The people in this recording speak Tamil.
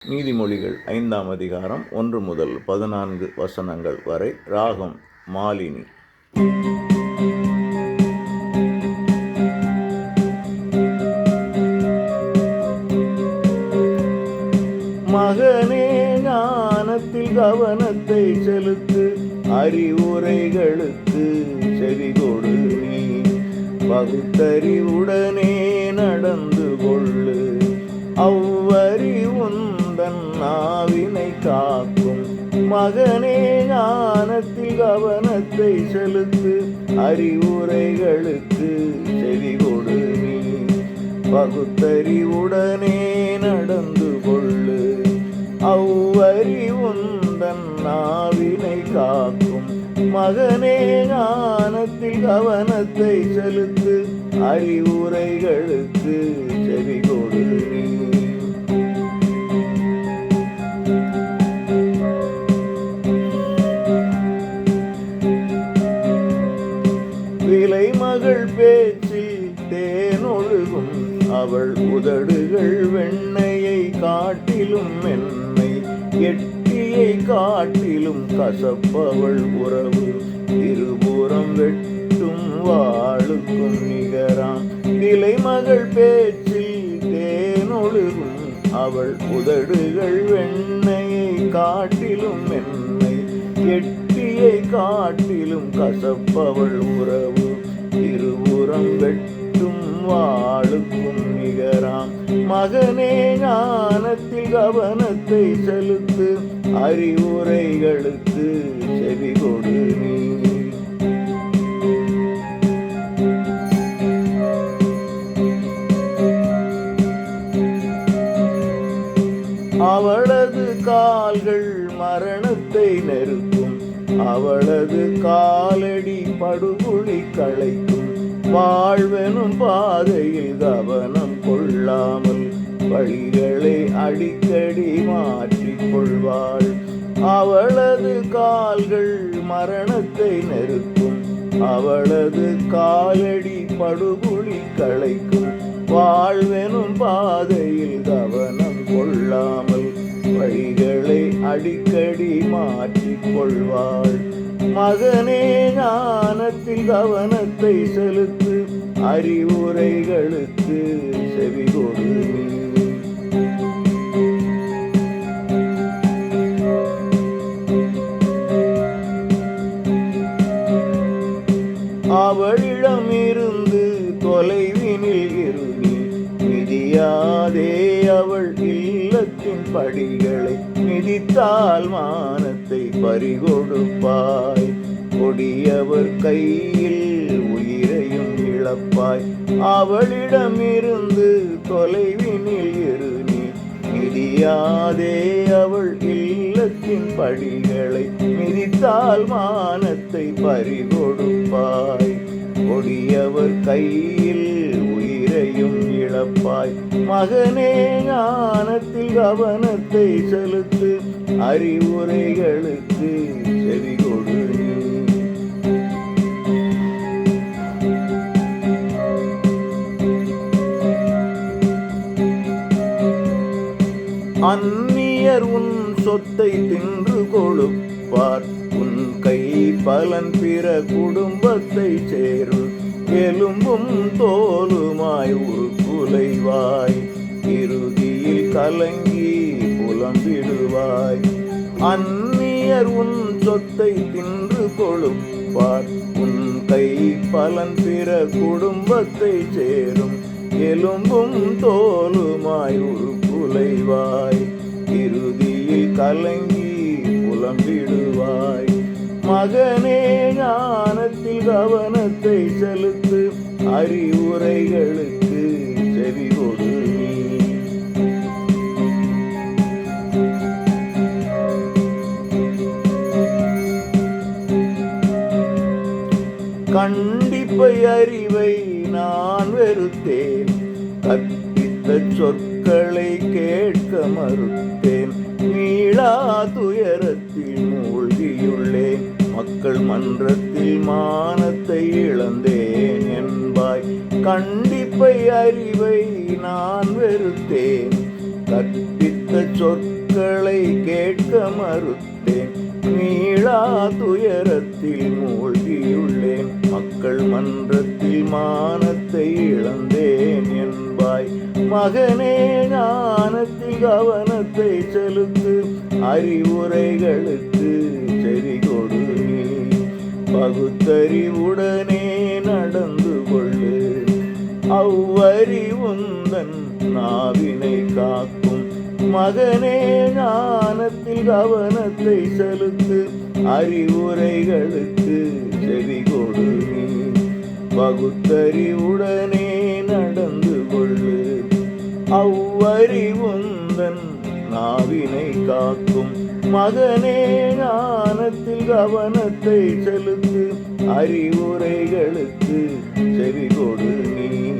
நீதிமொழிகள் 5ஆம் அதிகாரம் 1 முதல் 14 வசனங்கள் வரை. ராகம் மாலினி. மகனே, ஞானத்தில் கவனத்தை செலுத்து, அறிவுரைகளுக்கு செவிகொடு. நீ பகுத்தறிவுடனே நடந்து கொள்ளு, அவ்வறிவுந்தன் நாவினை காக்கும். மகனே, ஞானத்தில் கவனத்தை செலுத்து, அறிவுரைகளுக்கு செவிகொடு. நீ பகுத்தறிவுடனே நடந்து கொள்ளு, அவ்வறிவுந்தன் நாவினை காக்கும். மகனே, ஞானத்தில் கவனத்தை செலுத்து, அறிவுரைகளுக்கு செவிகொடு. நீ விலைமகள் பேச்சில் தேனொழுகும், அவள் உதடுகள் வெண்ணையை காட்டிலும் மென்மை, எட்டியை காட்டிலும் கசப்பவள் உறவு. இருபுறம் வெட்டும் வாளுக்கும் நிகராம். விலைமகள் பேச்சில் தேனொழுகும், அவள் உதடுகள் வெண்ணையை காட்டிலும் மென்மை, எட்டியை காட்டிலும் கசப்பவள் உறவு. இருபுறம் வெட்டும் வாளுக்கும் நிகராம். மகனே, ஞானத்தில் கவனத்தை செலுத்து, அறிவுரைகளுக்கு செவிகொடு. நீ அவளது கால்கள் மரணத்தை நெருக்கும், அவளது காலடி படுகுழி களைக்கும். வாழ்வெனும் பாதையில் கவனம் கொள்ளாமல் வழிகளை அடிக்கடி மாற்றிக்கொள்வாள். அவளது கால்கள் மரணத்தை நெருக்கும், அவளது காலடி படுகுழி களைக்கும். வாழ்வெனும் பாதையில் கவனம் கொள்ளாமல் வழிகளை அடிக்கடி மாற்றிக்கொள்வாள். மகனே, ஞானத்தில் கவனத்தை செலுத்து, அறிவுரைகளுக்கு செவிகொடு. அவளிடமிருந்து தொலைவினில் இருநீ, மிதியாதே அவள் இல்லத்தின் படிகளை. மிதித்தால் மானத்தை பறிகொடுப்பாய், கொடியவர் கையில் உயிரையும் இழப்பாய். அவளிடமிருந்து தொலைவினில் இருநீ, மிதியாதே அவள் இல்லத்தின் படிகளை. மிதித்தால் மானத்தை பறிகொடுப்பாய், கொடியவர் கையில் உயிரையும் இழப்பாய். மகனே, ஞானத்தில் கவனத்தை செலுத்து, அறிவுரைகளுக்கு செவிகொடு. அந்நியர் உன் சொத்தை தின்று கொழுப்பார், உன் கை பலன் பிற குடும்பத்தை சேரும். எலும்பும் தோலுமாய் உருக்குலைவாய், இறுதியில் கலங்கி புலம்பிடுவாய். அந்நியர் உன் சொத்தை தின்று கொழுப்பார், உன் கை பலன் பிற குடும்பத்தை சேரும். எலும்பும் தோலுமாய் உருக்குலைவாய், இறுதியில் கலங்கி புலம்பிடுவாய். மகனே, ஞானத்தில் கவனத்தை செலுத்து, அறிவுரைகளுக்கு செவிகொடு. கண்டிப்பை அறிவை நான் வெறுத்தேன், கற்பித்த சொற்களை கேட்க மறுத்தேன். மீளா துயரத்தில் மூழ்கியுள்ளேன், மக்கள் மன்றத்தில் மானத்தை இழந்தேன் என்பாய். கண்டிப்பை அறிவை நான் வெறுத்தேன், கற்பித்த சொற்களை கேட்க மறுத்தேன். மீளா துயரத்தில் மூழ்கியுள்ளேன். மக்கள் மன்றத்தில் மானத்தை இழந்தேன் என்பாய். மகனே, ஞானத்தில் கவனத்தை செலுத்து. அறிவுரைகளுக்கு செவி கொடு. நீ பகுத்தறிவுடனே நடந்து கொள்ளு. அவ்வறிவுந்தன் நாவினை காக்கும். மகனே, ஞானத்தில் கவனத்தை செலுத்து. அறிவுரைகளுக்கு செவி கொடு. நீ பகுத்தறிவுடனே நடந்து கொள்ளு. அவ்வறிவுந்தன் நாவினை காக்கும். மகனே, ஞானத்தில் கவனத்தை செலுத்து. அறிவுரைகளுக்கு செவி கொடு. நீ